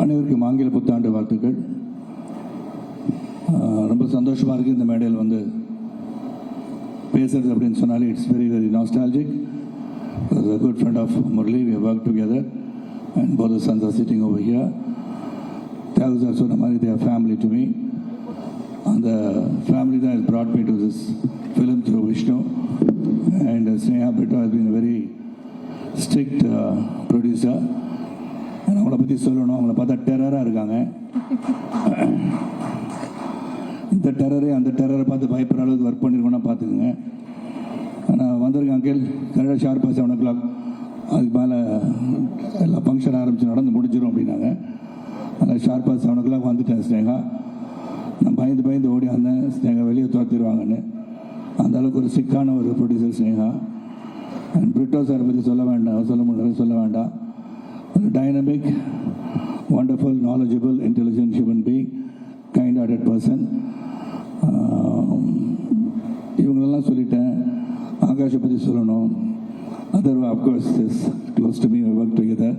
அனைவருக்கும் ஆங்கில புத்தாண்டு வாழ்த்துக்கள். ரொம்ப சந்தோஷமாக இருக்குது இந்த மேடையில் வந்து பேசுறது அப்படின்னு சொன்னாலே it's very very nostalgic. A good friend of Murli, we have worked together and both the sons are sitting over here. Tells us சொன்ன மாதிரி they are family to me. And the family that has brought me to this film through Vishnu, and Sneha Brito has been a very strict producer. அவங்கள பற்றி சொல்லணும், அவங்கள பார்த்தா டெரராக இருக்காங்க. இந்த டெரரு அந்த டெரரை பார்த்து பயப்படுற அளவுக்கு ஒர்க் பண்ணியிருக்கோன்னா பார்த்துக்குங்க. ஆனால் வந்திருக்கேன் அங்கிள் கரெக்டாக ஷார்ப்பாக 7 o'clock அதுக்கு மேலே எல்லா ஃபங்க்ஷன் ஆரம்பித்து நடந்து முடிஞ்சிடும் அப்படின்னாங்க. அதனால் ஷார்ப்பாக 7 o'clock வந்துட்டேன். ஸ்னேகா நான் பயந்து ஓடி வந்தேன், ஸ்னேகா வெளியே துரத்திடுவாங்கன்னு. அந்த அளவுக்கு ஒரு சிக்கான ஒரு ப்ரொடியூசர் ஸ்னேகா. அண்ட் பிரிட்டோ சாரை பற்றி சொல்ல வேண்டாம். ஒரு dynamic, wonderful, knowledgeable, intelligent human being, kind-hearted person. இவங்களெல்லாம் சொல்லிட்டேன். ஆகாஷை பற்றி சொல்லணும். Atharva of course is close to me, I work together.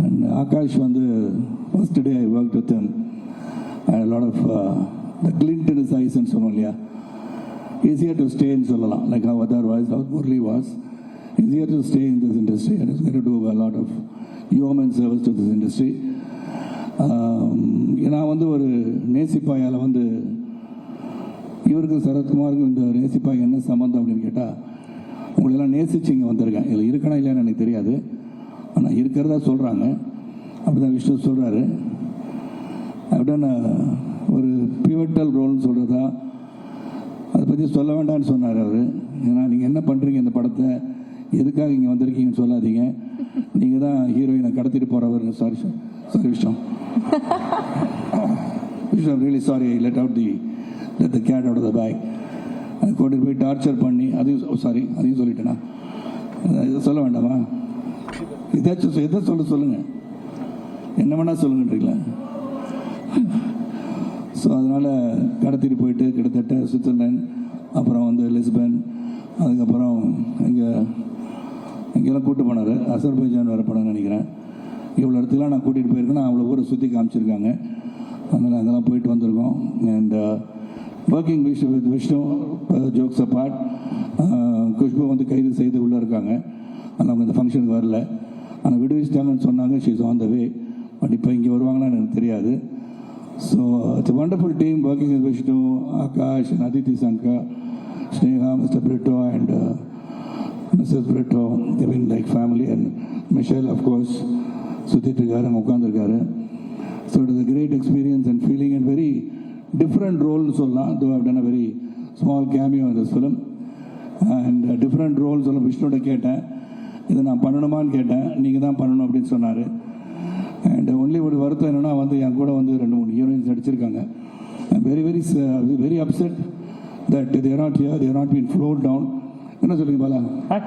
And Akash வந்து first day I work with him. And lot of the glint in his ஐஸ்ன்னு சொல்லுவோம் இல்லையா, ஈஸியர் டு ஸ்டேன்னு சொல்லலாம். Like how other was, how Murali was, easier to stay in this industry and is going to do a lot of human service to this industry. நான் வந்து ஒரு நேசிப்பாயால் வந்து இவருக்கும் சரத்குமாருக்கும் இந்த நேசிப்பாய் என்ன சம்மந்தம் அப்படின்னு கேட்டால், உங்களெல்லாம் நேசிச்சு இங்கே வந்திருக்கேன். இதில் இருக்கணும் இல்லைன்னு எனக்கு தெரியாது, ஆனால் இருக்கிறதா சொல்கிறாங்க. அப்படி தான் விஷ்ணு சொல்கிறாரு. அப்படின்னா ஒரு பிவட்டல் ரோல்னு சொல்கிறதா, அதை பற்றி சொல்ல வேண்டாம்னு சொன்னார் அவர். ஏன்னா நீங்கள் என்ன பண்ணுறீங்க இந்த படத்தை, எதுக்காக இங்கே வந்திருக்கீங்கன்னு சொல்லாதீங்க, நீங்கள் தான் ஹீரோயினை கடத்திட்டு போகிறவர். Sorry Vishnu, I'm really sorry, I let the cat out of the bag. அது கொண்டு போய் டார்ச்சர் பண்ணி அதையும் சொல்லிட்டேனா, இதை சொல்ல வேண்டாமா? எதாச்சும் எதை சொல்லுங்கள், என்ன வேணால் சொல்லுங்கன்றீங்களா? ஸோ அதனால் கடத்திட்டு போயிட்டு கிட்டத்தட்ட சுவிட்சர்லாந்து, அப்புறம் வந்து லிஸ்பன், அதுக்கப்புறம் இங்கெல்லாம் கூப்பிட்டு போனார். அசர்பைஜான் வர படம் நினைக்கிறேன். இவ்வளோ இடத்துலாம் நான் கூட்டிகிட்டு போயிருக்கேன். அவ்வளோ ஊரை சுற்றி காமிச்சிருக்காங்க. அதனால் அங்கெல்லாம் போயிட்டு வந்திருக்கோம். And working with Vishnu, jokes apart, Khushbu வந்து கைது செய்து உள்ளே இருக்காங்க. ஆனால் அவங்க இந்த ஃபங்க்ஷனுக்கு வரல. ஆனால் விடுவிச்சிட்டாங்கன்னு சொன்னாங்க. She's on the way. But இப்போ இங்கே வருவாங்களான்னு எனக்கு தெரியாது. So it's a wonderful team working with Vishnu, Akash and Aditi Sankar, Sneha, Mr. Brito and Mrs. Brito. They've been like family. And Michelle, of course, சுத்திட்டு இருக்காரு, அங்கே உட்காந்துருக்காரு. So it is a great experience and feeling and very different ரோல்னு சொல்லலாம். though I've done a very small cameo in this film and different role சொல்ல விஷ்ணுவோட கேட்டேன், இதை நான் பண்ணணுமான்னு கேட்டேன். நீங்கள் தான் பண்ணணும் அப்படின்னு சொன்னார். அண்ட் ஒன்லி ஒரு வருத்தம் என்னென்னா வந்து என் கூட வந்து 2-3 ஹீரோயின்ஸ் நடிச்சிருக்காங்க. Very very very upset that they are not here, they are not been flowed down. என்ன சொல்லுங்க பாலா?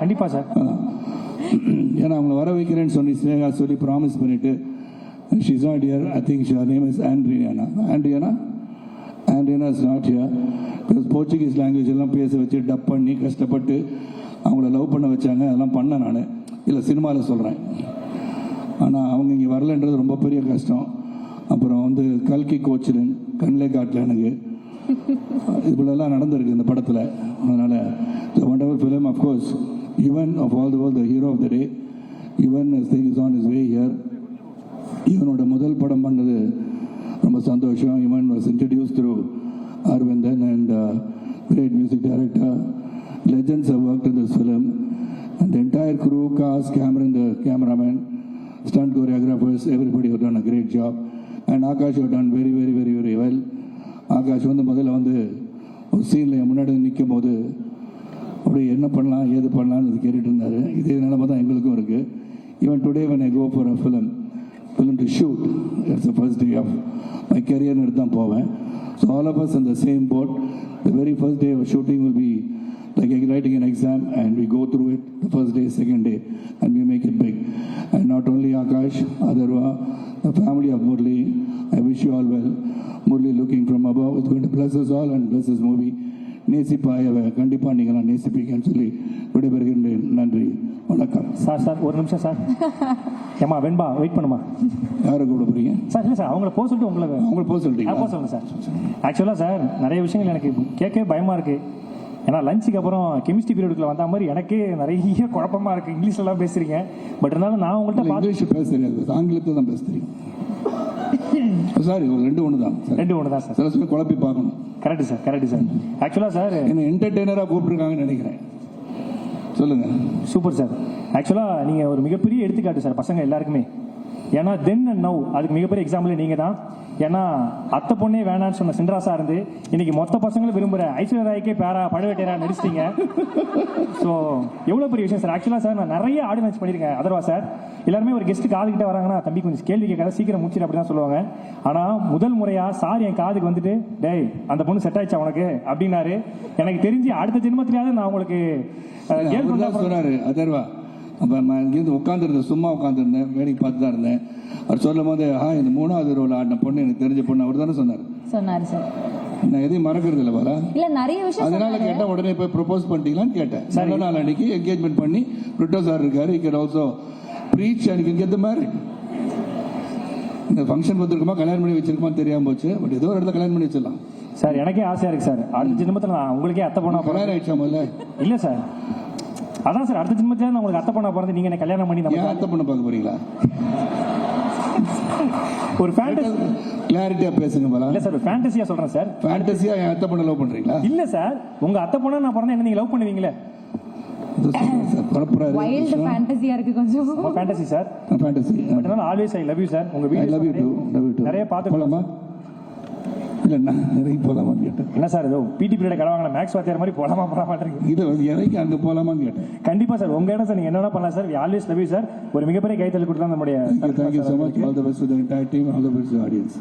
கண்டிப்பாக சார். ஏன்னா அவங்கள வர வைக்கிறேன்னு சொல்லி ஸ்னேகா சொல்லி ப்ராமிஸ் பண்ணிவிட்டு she is not here. I think her name is Andriana is not here. Because Portuguese language எல்லாம் பேச வச்சு டப் பண்ணி கஷ்டப்பட்டு அவங்கள லவ் பண்ண வச்சாங்க. அதெல்லாம் பண்ணேன் நான், இல்லை சினிமாவில் சொல்கிறேன். ஆனால் அவங்க இங்கே வரலன்றது ரொம்ப பெரிய கஷ்டம். அப்புறம் வந்து கல்கி கோச்சிலன் கண்ணிலே காட்டல எனக்கு, இதுக்குள்ளெல்லாம் நடந்திருக்கு இந்த படத்தில். அதனால் the wonderful film, of course, Yuvan of all the world, the hero of the day. Yuvan is on his way here. இவனோட முதல் படம் பண்ணது ரொம்ப சந்தோஷம். Yuvan was introduced through Arvindan and great music director. Legends have worked in this film and the entire crew, cast, Cameron, the cameraman, stunt choreographers, everybody have done a great job. And Akash have done very very very very well. Akash வந்து முதல்ல வந்து ஒரு சீனில் முன்னாடி நிற்கும் போது அப்படி என்ன பண்ணலாம் ஏது பண்ணலான்னு கேட்டுட்டு இருந்தார். இதே நிலைமை தான் எங்களுக்கும் இருக்குது. Even today when I go for a film to shoot, it's the first day of my career எடுத்து தான் போவேன். So all of us in the same boat. The very first day of shooting will be like writing an exam and we go through it the first day, second day and we make it big. And not only Akash, Adarva, the family of Murli, I wish you all well. Murli looking from above is going to bless us all and bless this movie. நேசிப்பாயவ கண்டிப்பாக நீங்களாம் நேசிப்பீங்கன்னு சொல்லி விடைபெறுகின்றேன். நன்றி, வணக்கம். Sir ஒரு நிமிஷம் sir. ஏமா வெண்பா wait பண்ணுமா. யாரை கூப்பிட போறீங்க சார்? இல்லை சார், அவங்கள போக சொல்லிட்டு அவங்கள போக சொல்லிட்டீங்க. போக சொல்லுங்க சார். ஆக்சுவலாக சார் நிறைய விஷயங்கள் எனக்கு கேட்கவே பயமாக இருக்குது. ஏன்னா லஞ்சுக்கு அப்புறம் கெமிஸ்ட்ரி பீரியடுக்குள்ள வந்த மாதிரி எனக்கே நிறைய குழப்பமாக இருக்குது. இங்கிலீஷ்லாம் பேசுகிறீங்க, பட் இருந்தாலும் நான் உங்கள்கிட்ட இங்கிலீஷ் பேச தெரியாது, ஆங்கிலத்தை தான் பேச தெரியும். சாரி, ரெண்டு ஒன்று தான் சார். சில சமயம் குழப்பி பார்க்கணும். Correct sir. ஆக்சுவலாக சார் என்ன என்டர்டெய்னராக கூப்பிட்டுருக்காங்கன்னு நினைக்கிறேன். சொல்லுங்க. Super sir. ஆக்சுவலாக நீங்கள் ஒரு மிகப்பெரிய எடுத்துக்காட்டு சார் பசங்க எல்லாருக்குமே. ஏன்னா தென் அண்ட் நவ் அதுக்கு மிகப்பெரிய எக்ஸாம்பிள் நீங்கள் தான். ஏன்னா அத்தை பொண்ணே வேணான்னு சொன்ன சின்ராசா இருந்து இன்னைக்கு மொத்த பசங்களும் விரும்புகிற ஐஸ்வர்யா ராய்க்கே பேரா பழுவேட்டையரா நடிச்சிட்டீங்க. ஸோ எவ்வளோ பெரிய விஷயம் சார். ஆக்சுவலாக சார் நான் நிறைய ஆடியன்ஸ் பண்ணியிருக்கேன். அதர்வா சார் எல்லாருமே ஒரு கெஸ்ட்டு காதுகிட்ட வராங்கன்னா தம்பி கொஞ்சம் கேள்வி கேட்காத சீக்கிரம் முடிச்சிடு அப்படி தான் சொல்லுவாங்க. ஆனால் முதல் முறையாக சார் என் காதுக்கு வந்துட்டு டேய் அந்த பொண்ணு செட் ஆயிடுச்சா உனக்கு அப்படின்னாரு. எனக்கு தெரிஞ்சு அடுத்த ஜென்மத்திலேயாவது நான் உங்களுக்கு சொன்னாரு அதர்வா. அப்போ நான் இங்கேருந்து உட்காந்துருந்தேன், சும்மா உட்காந்துருந்தேன், வேடிக்கை பார்த்து தான் இருந்தேன். அவர் சொல்லும் போது இந்த 3வது ரோல் ஆடின பொண்ணு எனக்கு தெரிஞ்ச பொண்ணு அவர் தானே சொன்னார் சார். நான் எதையும் மறக்கிறது இல்லை பாலா. இல்ல நிறைய விஷயம் அதனால கேட்டேன், உடனே போய் ப்ரொபோஸ் பண்ணிட்டீங்களான்னு கேட்டேன். நல்ல நாள் அன்னைக்கு என்கேஜ்மெண்ட் பண்ணி பிரிட்டோ சார் இருக்காரு, இக்கட் ஆல்சோ ப்ரீச் அன்னைக்கு இங்கே இந்த மாதிரி இந்த ஃபங்க்ஷன் வந்துருக்குமா கல்யாணம் பண்ணி வச்சிருக்குமா தெரியாம போச்சு. பட் ஏதோ ஒரு இடத்துல கல்யாணம் பண்ணி வச்சிடலாம் சார். எனக்கே ஆசையா இருக்கு சார். அடுத்த ஜென்மத்தில் நான் உங்களுக்கே அத்தை பொண்ணா கல்யாணம் ஆயிடுச்சா முதல்ல? இல்லை சார், அதான் சார் அடுத்த ஜென்மத்தில் நான் உங்களுக்கு அத்தை பொண்ணா பிறந்து நீங்க என்ன கல்யாணம் பண்ணி நம்ம அத்தை பொண்ணை பார்க்க போறீங்களா? ஒரு ஃபேண்டசி கிளாரிட்டியா பேசுங்க பாலா. இல்ல சார், ஃபேண்டசியா சொல்றேன் சார். ஃபேண்டசியா என் அத்தை பொண்ணை லவ் பண்றீங்களா? இல்ல சார், உங்க அத்தை பொண்ணா நான் பிறந்தா என்ன நீங்க லவ் பண்ணுவீங்களே? வைல்ட் ஃபேண்டசியா இருக்கு கொஞ்சம். Fantasy sir, fantasy. பட் நான் always I love you sir. உங்க வீடியோ லவ் யூ டு நிறைய பார்த்து போலாமா? இல்ல நான் நிறைய போலாமான்னு கேட்டேன். என்ன சார் ஏதோ பிடி பீரியட் கடவாங்க மேக்ஸ் வாத்தியார் மாதிரி போலாமா மாட்டீங்க. இது இறக்கி அங்க போலாமான்னு கேட்டேன். கண்டிப்பா சார், உங்க இடம் சார், நீங்க என்னென்ன பண்ணலாம் sir. Always love you sir. ஒரு மிகப்பெரிய கைத்தல் கொடுத்தா நம்முடைய. Thank you so much. All the best to the entire team. All the best to the audience.